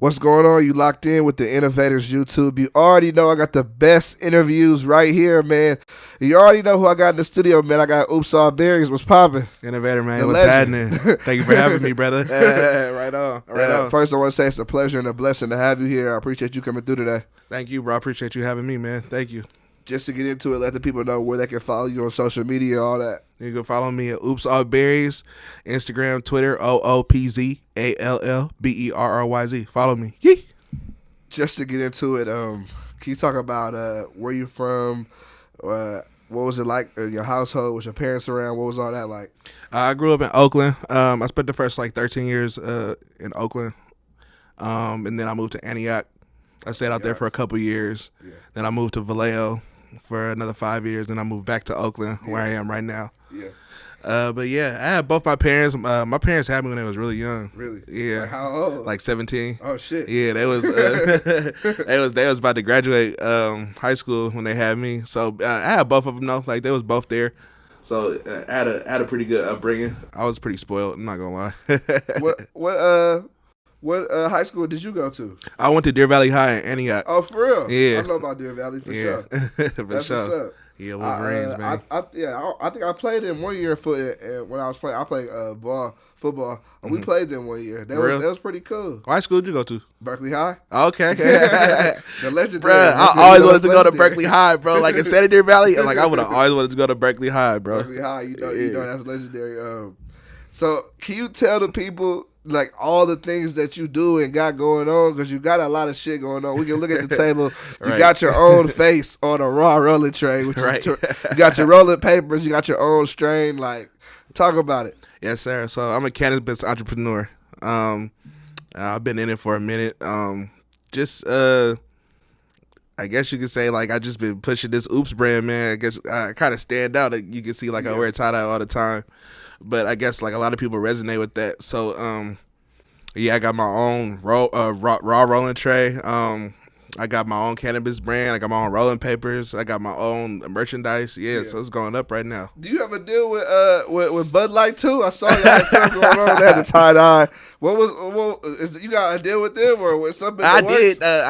What's going on? You locked in with the Innovators YouTube. You already know I got the best interviews right here, man. You already know who I got in the studio, man. I got Oopz Berriez. What's popping? Innovator, man. What's happening? Thank you for having me, brother. Right on. Right on. First, I want to say it's a pleasure and a blessing to have you here. I appreciate you coming through today. Thank you, bro. I appreciate you having me, man. Thank you. Just to get into it, let the people know where they can follow you on social media, all that. You can follow me at Oopz Berriez, Instagram, Twitter, OOPZALLBERRYZ. Follow me. Yee. Just to get into it, can you talk about where you're from? What was it like in your household? Was your parents around? What was all that like? I grew up in Oakland. I spent the first 13 years in Oakland, and then I moved to Antioch. I stayed out there for a couple years. Yeah. Then I moved to Vallejo for another 5 years. Then I moved back to Oakland, where I am right now. Yeah. But yeah, I had both my parents. My parents had me when they was really young. Really? Yeah. Like how old? Like 17. Oh shit. Yeah, they was they was about to graduate high school when they had me. So I had both of them though. Like they was both there. So I had a pretty good upbringing. I was pretty spoiled. I'm not gonna lie. What high school did you go to? I went to Deer Valley High in Antioch. Oh, for real? Yeah. I know about Deer Valley for sure. For That's sure. what's up. Yeah, Wolverines, man. I think I played in 1 year when I was playing. I played football, and we played them 1 year. That was pretty cool. What high school did you go to? Berkeley High. Okay. The legendary. Bro, I always wanted to go to Berkeley High, bro. Like instead of Deer Valley, like I would have always wanted to go to Berkeley High, bro. Berkeley High, you know that's legendary. So can you tell the people like all the things that you do and got going on, because you got a lot of shit going on. We can look at the table. You Right. got your own face on a raw rolling tray. Which Right. you got your rolling papers. You got your own strain. Like, talk about it. Yes, sir. So I'm a cannabis entrepreneur. I've been in it for a minute. I guess you could say like I just been pushing this Oopz brand, man. I guess I kind of stand out. You can see like I wear tie-dye all the time. But I guess like a lot of people resonate with that. So I got my own raw rolling tray. I got my own cannabis brand. I got my own rolling papers. I got my own merchandise. Yeah. So it's going up right now. Do you ever deal with Bud Light too? I saw you had something going on there, the tie dye. You got a deal with them or with something? I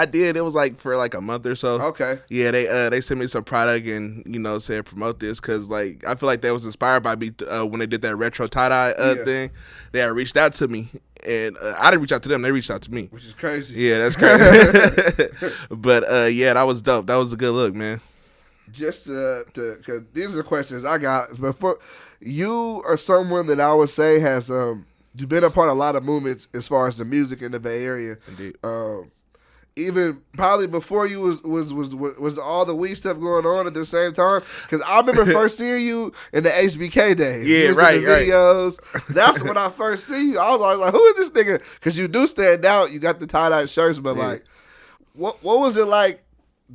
did. It was like for like a month or so. Okay. Yeah, they sent me some product and said promote this because like I feel like they was inspired by me when they did that retro tie dye thing. They had reached out to me. And I didn't reach out to them; they reached out to me, which is crazy. Yeah, that's crazy. But that was dope. That was a good look, man. Just because these are the questions I got. Before, you are someone that I would say has you've been a part of a lot of movements as far as the music in the Bay Area. Indeed. Even probably before you was all the weed stuff going on at the same time? Because I remember first seeing you in the HBK days. Yeah, right, in the videos. That's when I first see you. I was like, who is this nigga? Because you do stand out. You got the tie-dye shirts, but like, what was it like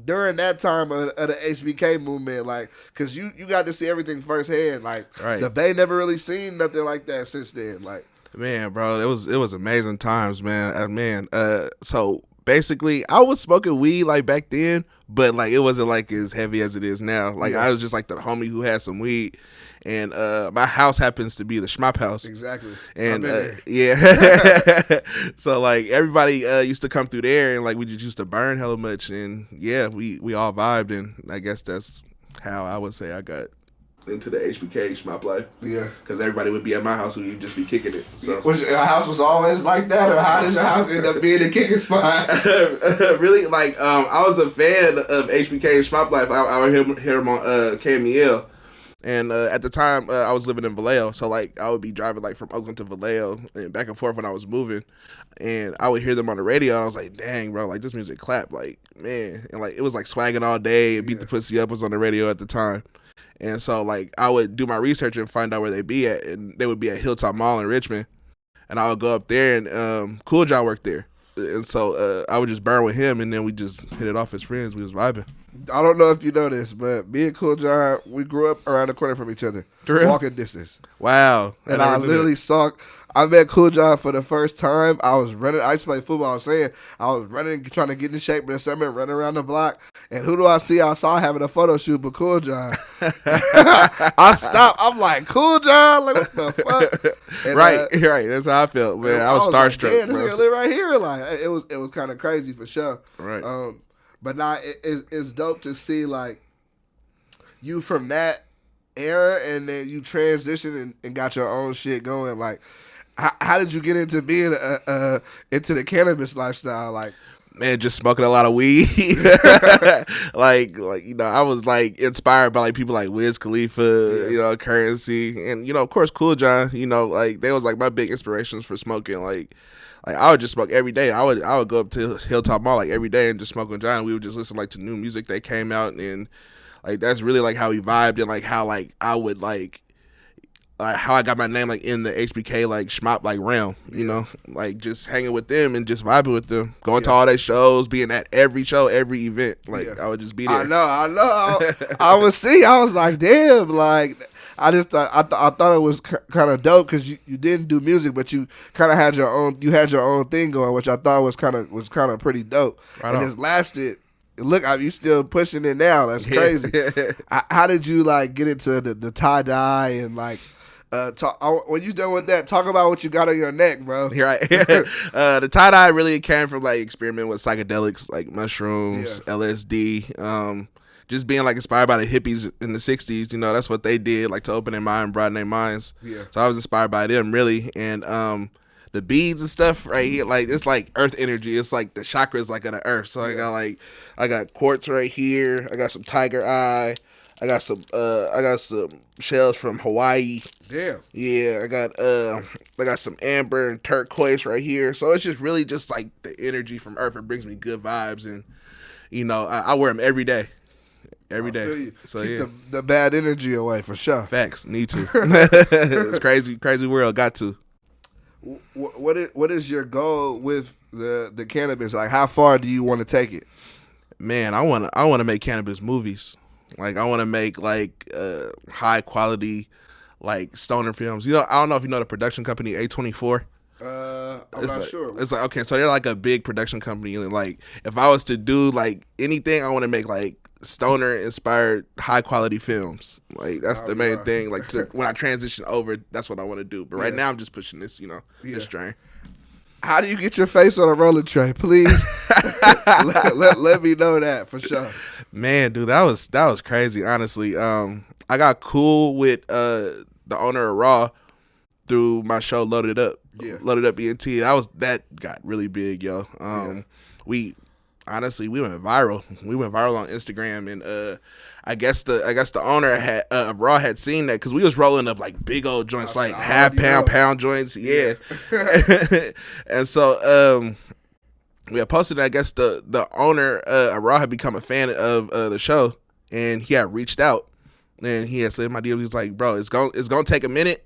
during that time of the HBK movement? Like, because you got to see everything firsthand. Like, the Bay never really seen nothing like that since then. Like, man, bro, it was amazing times, man. So. Basically, I was smoking weed like back then, but like it wasn't like as heavy as it is now. Like I was just like the homie who had some weed, and my house happens to be the Schmop house. Exactly. And so like everybody used to come through there, and like we just used to burn hella much, and we all vibed, and I guess that's how I would say I got into the HBK Schmop life. Yeah. Because everybody would be at my house and we'd just be kicking it. So your house was always like that, or how did your house end up being a kicking spot? Really, like I was a fan of HBK Schmop life. I would hear him on KMEL. And at the time, I was living in Vallejo. So like I would be driving like from Oakland to Vallejo and back and forth when I was moving. And I would hear them on the radio, and I was like, dang, bro, like this music clap, like, man. And like it was like swagging all day, and Beat the Pussy Up was on the radio at the time. And so, like, I would do my research and find out where they be at, and they would be at Hilltop Mall in Richmond. And I would go up there, and Cool John worked there. And so I would just burn with him, and then we just hit it off as friends. We was vibing. I don't know if you know this, but me and Cool John, we grew up around the corner from each other. Walking distance. Wow. And I literally saw I met Cool John for the first time. I was running. I used to play football. I was saying I was running, trying to get in shape in the summer, running around the block. And who do I see outside having a photo shoot but Cool John? I stopped. I'm like, Cool John? Like, what the fuck? And, right. That's how I felt, man. I was starstruck. Like, damn, this nigga live right here. Like, it was kind of crazy for sure. Right. But now it's dope to see, like, you from that era and then you transitioned and got your own shit going. Like, how did you get into being into the cannabis lifestyle? Like, man, just smoking a lot of weed. like you know, I was like inspired by like people like Wiz Khalifa, you know, Currency, and you know, of course, Cool John. You know, like they was like my big inspirations for smoking. Like I would just smoke every day. I would go up to Hilltop Mall like every day and just smoke with John. We would just listen like to new music that came out, and like that's really like how we vibed and like how like I would like how I got my name like in the HBK like schmop like realm, you know, like just hanging with them and just vibing with them, going to all their shows, being at every show, every event. Like I would just be there. I know. I would see. I was like, damn. Like I just thought I thought it was kind of dope because you didn't do music, but you kind of had your own. You had your own thing going, which I thought was kind of pretty dope. Right, and it's lasted. Look, you still pushing it now. That's crazy. How did you like get into the tie dye and like? When you done with that, talk about what you got on your neck, bro. Right. The tie dye really came from like experimenting with psychedelics, like mushrooms, LSD. Just being like inspired by the hippies in the '60s. You know, that's what they did, like to open their mind, broaden their minds. Yeah. So I was inspired by them, really, and the beads and stuff right here, like it's like earth energy. It's like the chakras, like of the earth. So I got quartz right here. I got some tiger eye. I got some shells from Hawaii. Damn. Yeah, I got some amber and turquoise right here. So it's just really just like the energy from Earth. It brings me good vibes, and you know I wear them every day. Every day. So keep the bad energy away for sure. Facts. Need to. It's crazy world. Got to. What is your goal with the cannabis? Like, how far do you want to take it? Man, I want to make cannabis movies. Like I want to make like high quality like stoner films. You know, I don't know if you know the production company A24. I'm not sure. It's like, okay, so they're like a big production company, and like if I was to do like anything, I want to make like stoner inspired high quality films. Like that's the main thing. Like when I transition over, that's what I want to do. But right now I'm just pushing this, you know, this strain. How do you get your face on a roller tray? Please let me know that for sure. Man, dude, that was crazy. Honestly, I got cool with the owner of Raw through my show Loaded Up. Yeah. Loaded Up ENT. That got really big, yo. We honestly went viral. We went viral on Instagram, and I guess the owner of Raw had seen that because we was rolling up like big old joints, like half pound joints, yeah. And so we had posted. I guess the owner of Raw had become a fan of the show, and he had reached out, and he had said in my DM, he was like, "Bro, it's gonna take a minute.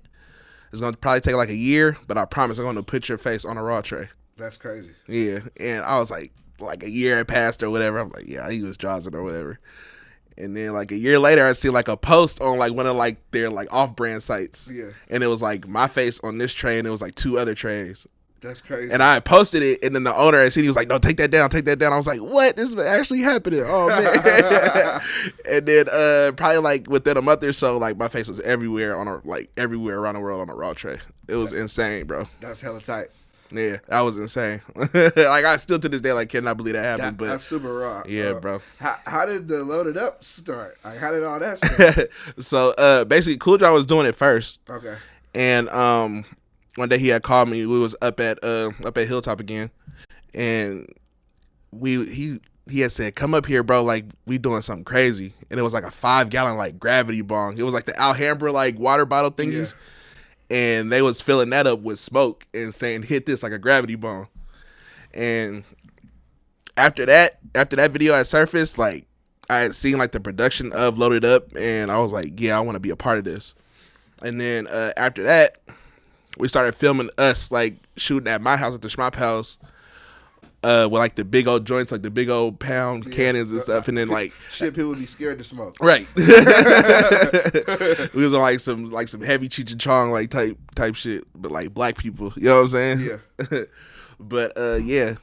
It's gonna probably take like a year, but I promise I'm gonna put your face on a Raw tray." That's crazy. Yeah, and I was like a year had passed or whatever. I'm like, yeah, he was jazzing or whatever. And then like a year later, I see like a post on like one of like their like off-brand sites. Yeah. And it was like my face on this tray, and it was like two other trays. That's crazy. And I posted it, and then the owner had seen, he was like, "No, take that down, take that down." I was like, "What? This is actually happening?" Oh man. And then probably like within a month or so, like my face was everywhere everywhere around the world on a Raw tray. It was insane, bro. That's hella tight. Yeah, that was insane. Like I still to this day like cannot believe that happened. But that's super raw. Yeah, bro. How did the Loaded Up start? Like how did all that start? So basically, Cool John was doing it first. Okay. And one day he had called me. We was up at Hilltop again, and he had said, "Come up here, bro. Like we doing something crazy." And it was like a 5-gallon like gravity bong. It was like the Alhambra like water bottle thingies. Yeah. And they was filling that up with smoke and saying, "Hit this like a gravity bomb." And after that video had surfaced, like I had seen like the production of Loaded Up, and I was like, yeah, I want to be a part of this. And then after that, we started filming us like shooting at my house at the Schmop house with like the big old joints, like the big old pound cannons and stuff, and then like shit people would be scared to smoke. Right. We was on like some heavy Cheech and Chong like type shit, but like black people. You know what I'm saying? Yeah. But yeah.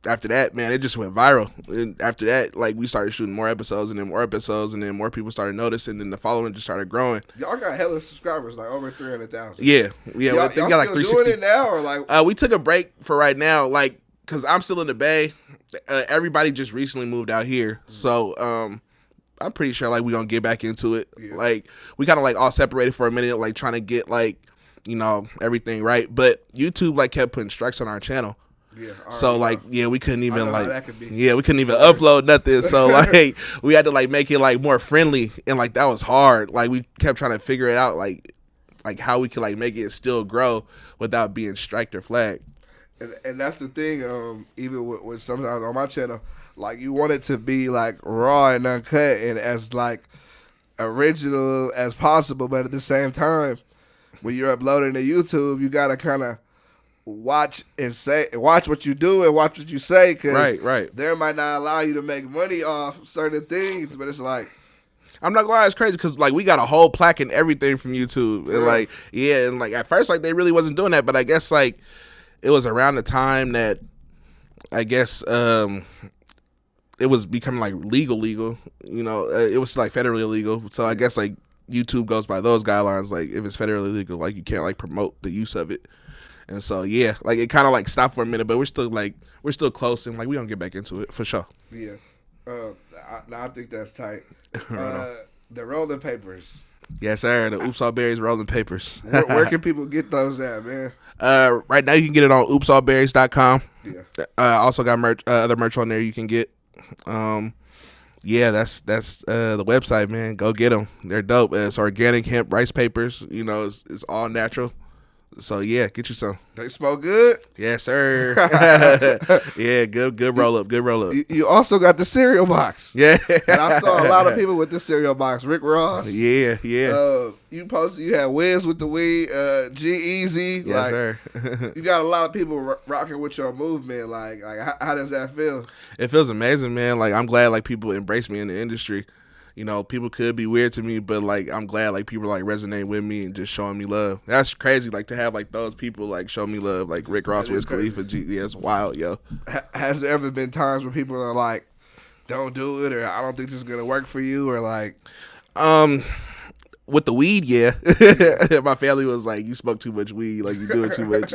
After that, man, it just went viral. And after that, like we started shooting more episodes, and then more people started noticing, and the following just started growing. Y'all got hella subscribers, like over 300,000. Yeah. Y'all they got like 360. Doing it now, or like? We took a break for right now, like, cause I'm still in the Bay. Everybody just recently moved out here, so I'm pretty sure like we gonna get back into it. Yeah. Like we kind of like all separated for a minute, like trying to get like everything right. But YouTube like kept putting strikes on our channel. Yeah. So like we couldn't even we couldn't even upload nothing. So like we had to like make it like more friendly, and like that was hard. Like we kept trying to figure it out, like how we could like make it still grow without being striked or flagged. And that's the thing. Even with sometimes on my channel, like you want it to be like raw and uncut and as like original as possible, but at the same time, when you're uploading to YouTube, you gotta kind of watch what you do and watch what you say, because right. There might not allow you to make money off certain things, but it's like, I'm not gonna lie, it's crazy because like we got a whole plaque and everything from YouTube, and and like at first like they really wasn't doing that, but I guess like it was around the time that I guess it was becoming like legal, it was like federally illegal, so I guess like YouTube goes by those guidelines, like if it's federally legal, like you can't like promote the use of it. And so like it kind of like stopped for a minute, but we're still close, and like we gonna get back into it for sure. Yeah, I think that's tight. The rolling papers. Yes, sir. The Oopz All Berriez rolling papers. Where can people get those at, man? Right now you can get it on oopsallberries.com. Yeah. Also got merch, other merch on there you can get. That's the website, man. Go get them. They're dope. It's organic hemp rice papers. It's all natural. So yeah, get you some. They smell good? Yes, sir. Yeah, good roll up. You also got the cereal box. Yeah. And I saw a lot of people with this cereal box. Rick Ross. Yeah. You posted, you had Wiz with the weed, G-Eazy. Yes, sir. You got a lot of people rocking with your movement. Like how does that feel? It feels amazing, man. Like I'm glad like people embrace me in the industry. People could be weird to me, but like I'm glad like people like resonate with me and just showing me love. That's crazy, like to have like those people like show me love, like Rick Ross, Wiz Khalifa, it's wild, yo. Has there ever been times where people are like, "Don't do it," or "I don't think this is gonna work for you," or like, with the weed, yeah. My family was like, "You smoke too much weed, like you do it too much."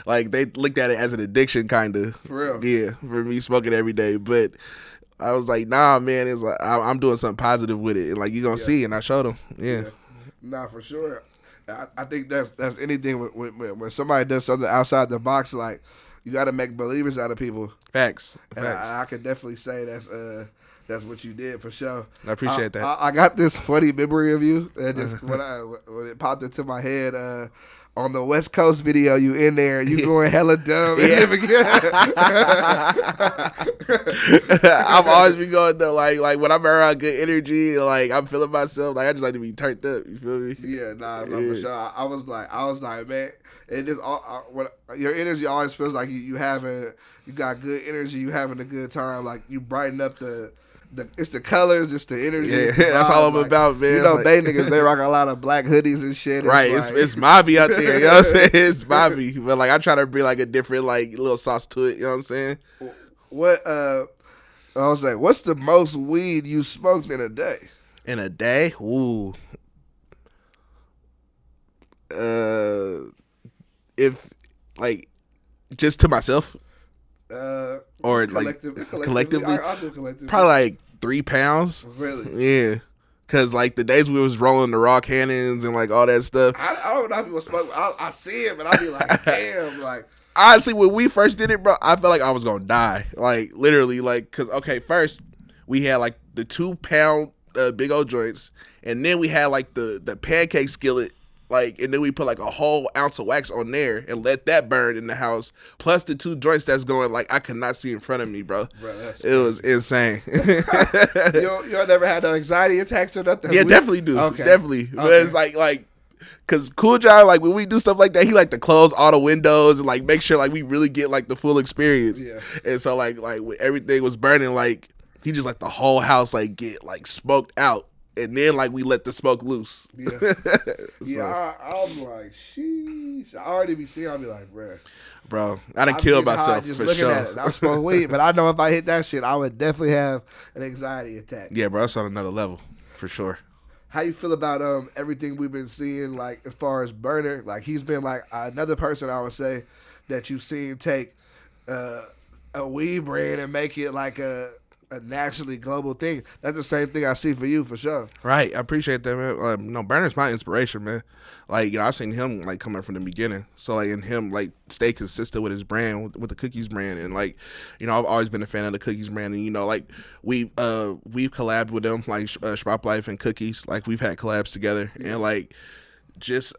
like they looked at it as an addiction, kind of. For real, yeah. For me, smoking every day, but I was like, nah, man. It's like I'm doing something positive with it, and like you gonna see. And I showed them. Yeah. Nah, for sure. I think that's anything when somebody does something outside the box. Like you got to make believers out of people. Facts. And I can definitely say that's what you did for sure. I appreciate that. I got this funny memory of you, and just when it popped into my head. On the West Coast video, you in there, you going hella dumb. Yeah. I've always been going though, like when I'm around good energy, like I'm feeling myself, like I just like to be turned up. You feel me? Yeah, for sure. I was like, man, it just when your energy always feels like you got good energy, you having a good time, like you brighten up it's the colors, it's the energy. Yeah, that's all I'm about, man. They niggas, they rock a lot of black hoodies and shit. Right, it's Mobby out there, you know what I'm saying? It's Mobby. But like I try to bring like a different like little sauce to it, you know what I'm saying? What I was like, what's the most weed you smoked in a day? In a day? Ooh. If like just to myself. Or like collectively, I'll do collectively. Probably like 3 pounds. Really? Yeah. Cause like the days we was rolling the raw cannons and like all that stuff. I don't know how people smoke. I see it, but I'll be like, damn, like. Honestly, when we first did it, bro, I felt like I was gonna die. Like literally, like cause first we had like the 2 pound big old joints, and then we had like the pancake skillet. Like, and then we put like a whole ounce of wax on there and let that burn in the house. Plus the 2 joints that's going like I could not see in front of me, bro. It was insane. You never had no anxiety attacks or nothing? Yeah, definitely do. Okay. Definitely. But it's like Cause Cool John, like when we do stuff like that, he like to close all the windows and like make sure like we really get like the full experience. Yeah. And so like when everything was burning, like he just like the whole house like get like smoked out, and then like we let the smoke loose. Yeah. I'm like, sheesh. I already be seeing. I'll be like, bro, I done killed myself just for looking sure. at it. I smoke weed, but I know if I hit that shit, I would definitely have an anxiety attack. Yeah, bro, that's on another level for sure. How you feel about everything we've been seeing, like as far as Berner? Like he's been like another person I would say that you've seen take a weed brand and make it like a nationally global thing. That's the same thing I see for you for sure. Right, I appreciate that, man. Berner's my inspiration, man. Like, I've seen him like coming from the beginning. So like, and him like stay consistent with his brand, with the Cookies brand, and like, I've always been a fan of the Cookies brand, and like we've collabed with them, like Schmop Life and Cookies. Like we've had collabs together, and like just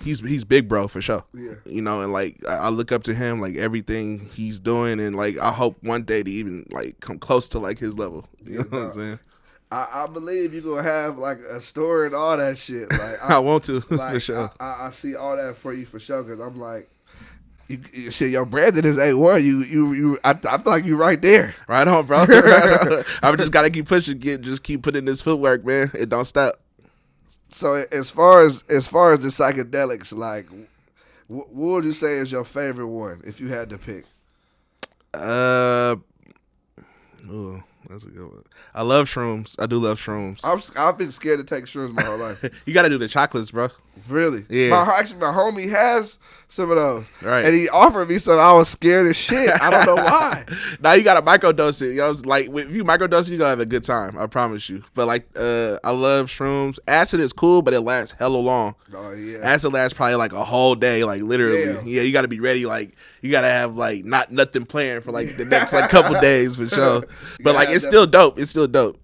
he's big bro for sure. Yeah. And like I look up to him, like everything he's doing, and like I hope one day to even like come close to like his level. You know what I'm saying? I believe you're gonna have like a store and all that shit. Like I want to like, for sure. I see all that for you for sure, because I'm like, you shit, your branding is A1. I feel like you right there. Right on, bro. Right on. I've just gotta keep pushing, just keep putting this footwork, man. It don't stop. So as far as the psychedelics, like, what would you say is your favorite one if you had to pick? Ooh, that's a good one. I love shrooms. I do love shrooms. I've been scared to take shrooms my whole life. You got to do the chocolates, bro. Really? Yeah. My homie has some of those. Right. And he offered me some. I was scared as shit. I don't know why. Now you got to microdose it. I was like, if you microdose it, you gonna have a good time. I promise you. But like, I love shrooms. Acid is cool, but it lasts hella long. Oh yeah. Acid lasts probably like a whole day, like literally. Yeah, you got to be ready. Like you got to have like nothing planned for like the next like couple days for sure. But like, it's still dope. It's still dope.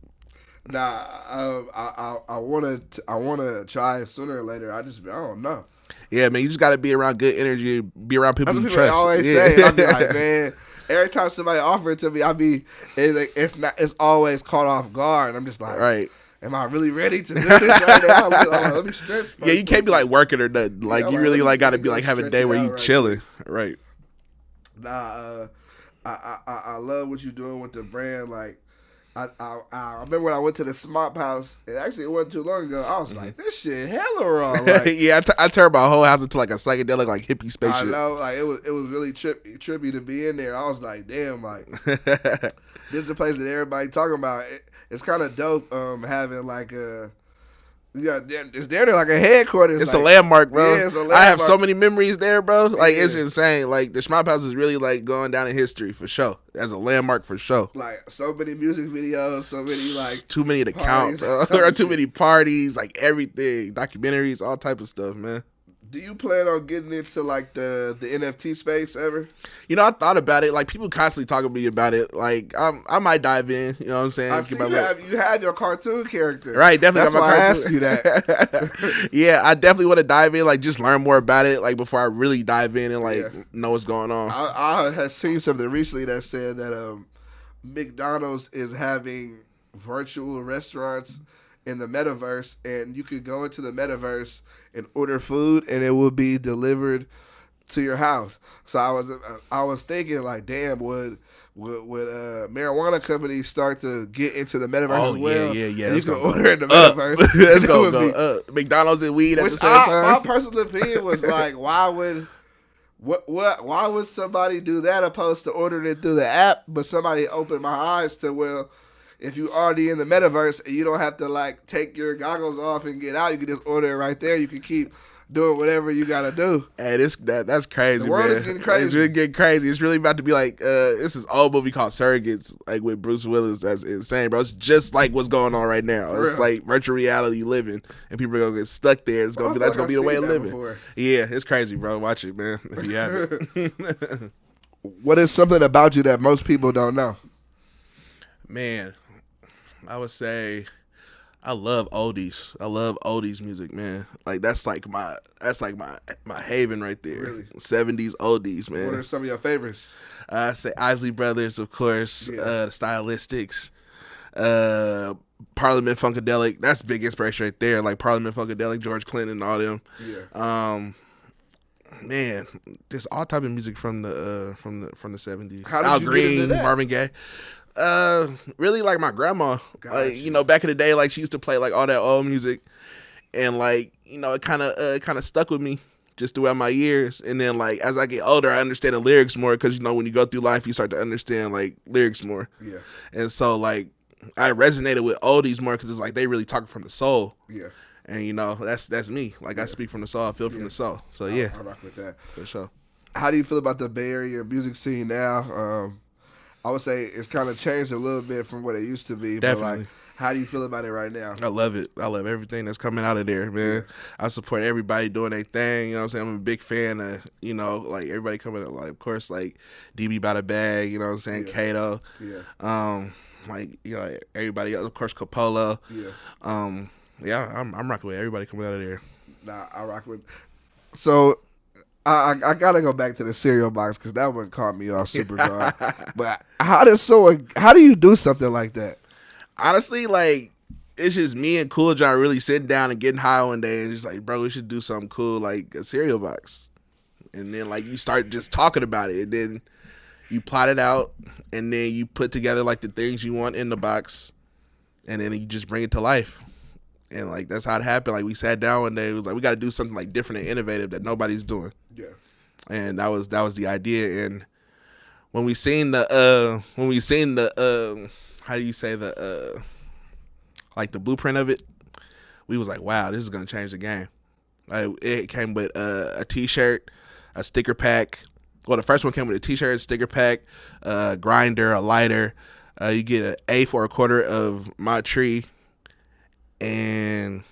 Nah, I wanna try it sooner or later. I don't know. Yeah, man, you just gotta be around good energy, be around people you trust. I always say, I be like, man, every time somebody offers it to me, it's always caught off guard. I'm just like, right. Am I really ready to do this right now? Let me stretch. Yeah, you can't be like working or nothing. Like you really like gotta be like having a day where you right chilling. Right. Nah, I love what you're doing with the brand. Like, I remember when I went to the Smop House, and actually it wasn't too long ago, I was like, this shit hella raw. Like, yeah, I turned my whole house into like a psychedelic, like hippie spaceship. I know, like it was really trippy to be in there. I was like, damn, like this is the place that everybody talking about. It's kind of dope having like a. It's down there like a headquarters. It's like, a landmark, bro. Yeah, it's a landmark. I have so many memories there, bro. Like it's Yeah. insane. Like the Schmop House is really like going down in history for sure. As a landmark for sure. Like so many music videos, so many like too many to count, bro. There are too many parties, like everything, documentaries, all type of stuff, man. Do you plan on getting into like the NFT space ever? I thought about it. Like people constantly talking to me about it. Like I might dive in. You know what I'm saying? I see you have your cartoon character, right? Definitely. That's why I asked you that. Yeah, I definitely want to dive in. Like just learn more about it. Like before I really dive in and like know what's going on. I had seen something recently that said that McDonald's is having virtual restaurants in the metaverse, and you could go into the metaverse and order food, and it will be delivered to your house. So I was thinking like, damn, would marijuana companies start to get into the metaverse as well? Yeah. And you can order in the metaverse. Let's go. McDonald's and weed at the same time. My personal opinion was like, why would somebody do that opposed to ordering it through the app? But somebody opened my eyes to, well, if you already in the metaverse and you don't have to like take your goggles off and get out, you can just order it right there. You can keep doing whatever you gotta do. Hey, that's crazy. The world man. is getting crazy. It's really getting crazy. It's really about to be like this is old movie called Surrogates, like with Bruce Willis. That's insane, bro. It's just like what's going on right now. For it's real. like virtual reality living, and people are gonna get stuck there. It's gonna be that's gonna be the way of living. Before. Yeah, it's crazy, bro. Watch it, man. If you haven't. What is something about you that most people don't know? Man, I would say I love oldies. I love oldies music, man. Like that's like my haven right there. Really? 70s oldies, man. What are some of your favorites? I say Isley Brothers, of course. Yeah. The Stylistics. Parliament Funkadelic. That's big inspiration right there. Like Parliament Funkadelic, George Clinton, and all them. Yeah. Man, there's all type of music from the 70s. How did Al you Green, get into that? Marvin Gaye. Really like my grandma. Gotcha. Like, you know, back in the day, like she used to play like all that old music, and like, you know, it kind of stuck with me just throughout my years. And then like as I get older, I understand the lyrics more because, you know, when you go through life, you start to understand like lyrics more. Yeah. And so like I resonated with oldies more because it's like they really talking from the soul. Yeah. And you know, that's me. Like I speak from the soul, I feel from the soul. So yeah, I rock with that. For sure. How do you feel about the Bay Area music scene now? I would say it's kind of changed a little bit from what it used to be. Definitely. But like, how do you feel about it right now? I love it. I love everything that's coming out of there, man. I support everybody doing their thing. You know what I'm saying? I'm a big fan of, you know, like everybody coming out. Like, of course, like DB by the bag. You know what I'm saying? Yeah. Kato. Yeah. Like, you know, everybody else. Of course, Coppola. Yeah. Yeah, I'm rocking with everybody coming out of there. Nah, I rock with. So I gotta go back to the cereal box because that one caught me off super hard. But how do you do something like that? Honestly, like it's just me and Cool John really sitting down and getting high one day and just like, bro, we should do something cool like a cereal box. And then like you start just talking about it, and then you plot it out, and then you put together like the things you want in the box, and then you just bring it to life. And like that's how it happened. Like we sat down one day, it was like we got to do something like different and innovative that nobody's doing. Yeah. And that was the idea. And when we seen the how do you say the like the blueprint of it, we was like, wow, this is gonna change the game. Like it came with a t-shirt, a sticker pack. Well, the first one came with a t-shirt, a sticker pack, a grinder, a lighter. You get an A for a quarter of my tree. And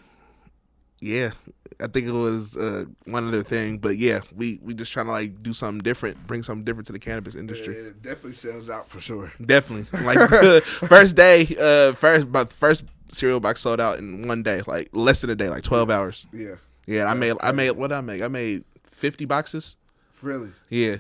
yeah, I think it was one other thing, but yeah, we just trying to like do something different, bring something different to the cannabis industry. It definitely sells out for sure. Definitely, like the first day, my first cereal box sold out in one day, like less than a day, like 12 hours. Yeah, yeah. I made what did I make? I made 50 boxes. Really? Yeah.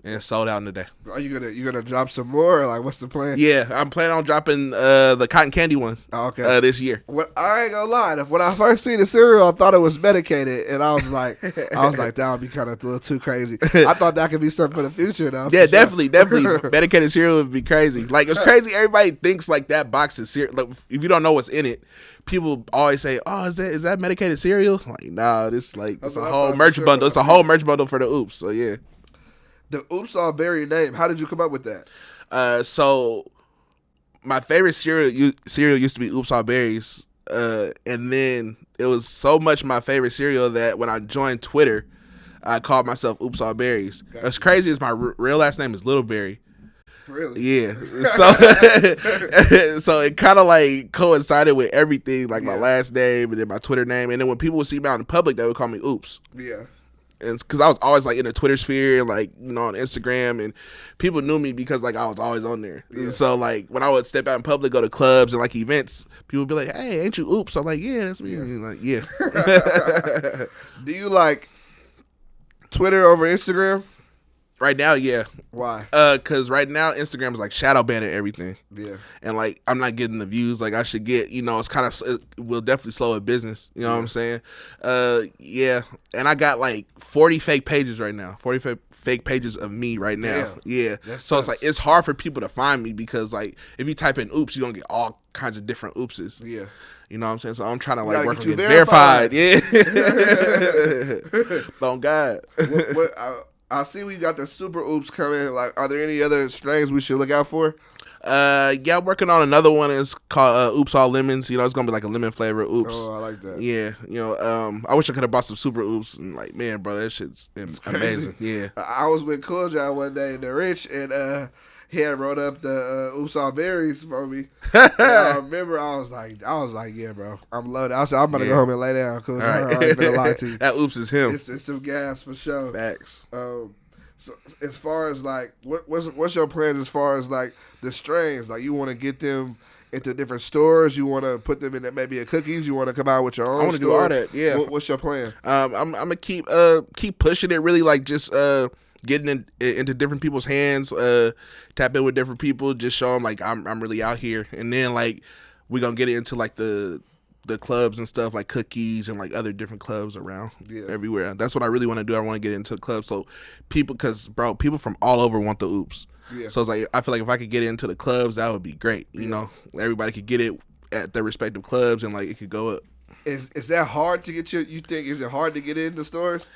And it sold out in a day. Are you gonna drop some more? Or like, what's the plan? Yeah, I'm planning on dropping the cotton candy one. Okay. This year. What I ain't gonna lie, when I first seen the cereal, I thought it was medicated, and I was like, that would be kind of a little too crazy. I thought that could be something for the future, though. Yeah, definitely. Medicated cereal would be crazy. Like it's crazy. Everybody thinks like that box is cereal. Like if you don't know what's in it, people always say, "Oh, is that medicated cereal?" Like, nah, this like it's a whole merch bundle. It's a whole merch bundle for the Oopz. So yeah. The Oopz All Berry name. How did you come up with that? So my favorite cereal used to be Oopz All Berries, and then it was so much my favorite cereal that when I joined Twitter, I called myself Oopz All Berries. Gotcha. As crazy as my real last name is Little Berry. Really? Yeah. So so it kind of like coincided with everything, like my last name and then my Twitter name, and then when people would see me out in public, they would call me Oopz. Yeah. And because I was always like in the Twitter sphere and like, you know, on Instagram, and people knew me because like I was always on there. Yeah. So like when I would step out in public, go to clubs and like events, people would be like, "Hey, ain't you Oopz?" I'm like, "Yeah, that's me." And like, yeah. Do you like Twitter over Instagram? Right now, yeah. Why? Because right now Instagram is like shadow banning everything. Yeah. And like I'm not getting the views like I should get. You know, it's kind of it will definitely slow a business. You know what I'm saying? Yeah. And I got like 40 fake pages right now. 40 fake pages of me right now. Damn. Yeah. So it's like it's hard for people to find me because like if you type in Oopz, you're gonna get all kinds of different Oopses. Yeah. You know what I'm saying? So I'm trying to like work on getting verified. Yeah. On God. I see we got the Super Oopz coming. Like, are there any other strains we should look out for? Yeah, I'm working on another one. It's called Oopz All Lemons. You know, it's gonna be like a lemon flavor Oopz. Oh, I like that. Yeah, you know, I wish I could have bought some Super Oopz and like, man, bro, that shit's amazing. Yeah, I was with Cool John one day in the Rich, and he had wrote up the Oopz All Berries for me. And I remember I was like, yeah, bro, I'm loaded. I said, I'm gonna go home and lay down. Cool John, right. I ain't gonna lie to you. That Oopz is him. It's some gas for sure. Facts. So as far as like, what's your plans as far as like the strains? Like you want to get them into different stores? You want to put them in maybe a cookies? You want to come out with your own? I want to do all that. Yeah. What's your plan? I'm gonna keep pushing it. Really, like just getting into different people's hands. Tap in with different people. Just show them like I'm really out here. And then like we're gonna get into like the clubs and stuff, like Cookies and like other different clubs around everywhere. That's what I really want to do. I want to get into the clubs so people, because bro, people from all over want the Oopz. Yeah. So it's like I feel like if I could get into the clubs, that would be great. You know, everybody could get it at their respective clubs and like it could go up. Is that hard to get you think is it hard to get into stores?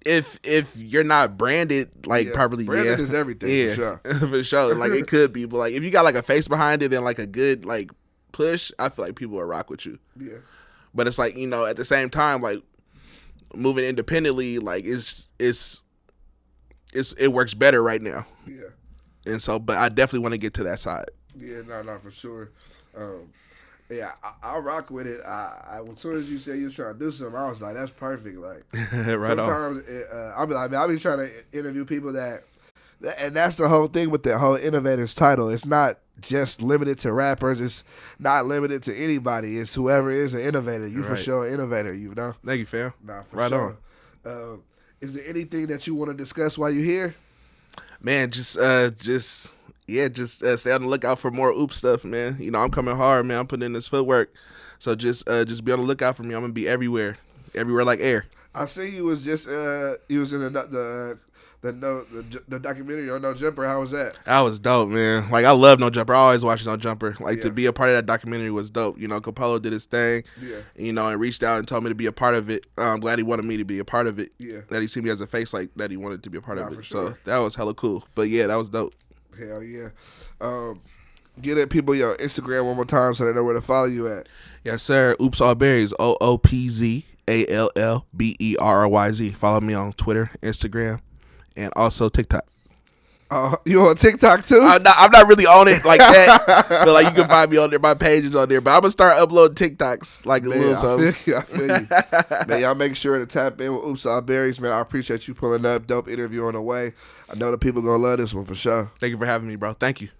If you're not branded like properly, branded is everything. For sure. For sure. Like it could be, but like if you got like a face behind it and like a good like push, I feel like people will rock with you. Yeah. But it's like, you know, at the same time, like moving independently, like it works better right now. Yeah. And so, but I definitely want to get to that side. Yeah, no, for sure. Yeah, I'll rock with it. As soon as you said you were trying to do something, I was like, that's perfect. Like, right sometimes I'll be like, man, I'll be trying to interview people that, and that's the whole thing with the whole Innovator's title. It's not just limited to rappers. It's not limited to anybody. It's whoever is an innovator. You for sure an innovator, you know? Thank you, fam. Nah, for sure. On. Is there anything that you want to discuss while you're here? Man, just stay on the lookout for more Oopz stuff, man. You know, I'm coming hard, man. I'm putting in this footwork. So just be on the lookout for me. I'm gonna be everywhere like air. I see you was just you was in the documentary on No Jumper. How was that? That was dope, man. Like I love No Jumper. I always watch No Jumper. Like to be a part of that documentary was dope. You know, Capolo did his thing. Yeah. You know, and reached out and told me to be a part of it. I'm glad he wanted me to be a part of it. Yeah. That he seen me as a face, like that he wanted to be a part of it. For sure. So that was hella cool. But yeah, that was dope. Hell yeah. Get at people your Instagram one more time so they know where to follow you at. Yes, sir. Oopz All Berriez. OOPZALLBERRYZ. Follow me on Twitter, Instagram, and also TikTok. You on TikTok too? I'm not really on it like that, but like you can find me on there. My page is on there, but I'm gonna start uploading TikToks like a little something. I feel you. Man, y'all make sure to tap in with Oopz All Berriez, man. I appreciate you pulling up. Dope interview on the way. I know the people gonna love this one for sure. Thank you for having me, bro. Thank you.